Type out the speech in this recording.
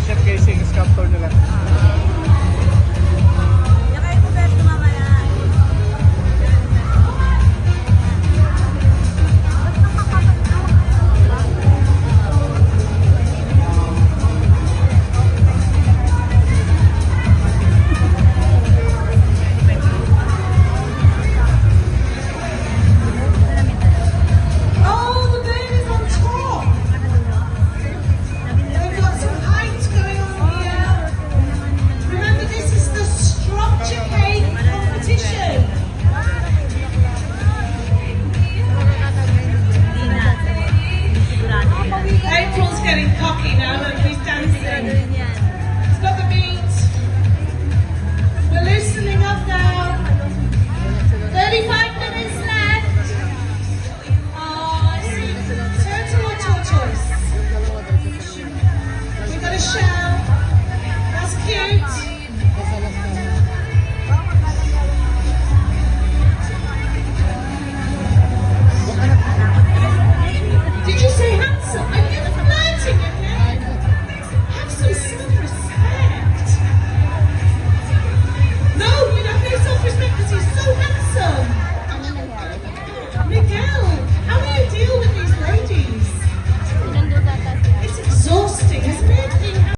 Chef Casing, sculptor nila. Yung kayo po best mamaya. Oh, the baby's on top. They've got some heights going on here. Remember, this is the structure cake competition. Hindi na. Sigurado yan. April's getting cocky now. Look, he's dancing. Siguraduhin yan. He's got the beat. We're loosening up now. 35 minutes left. Oh, I see. Turtle or tortoise? We got a shout.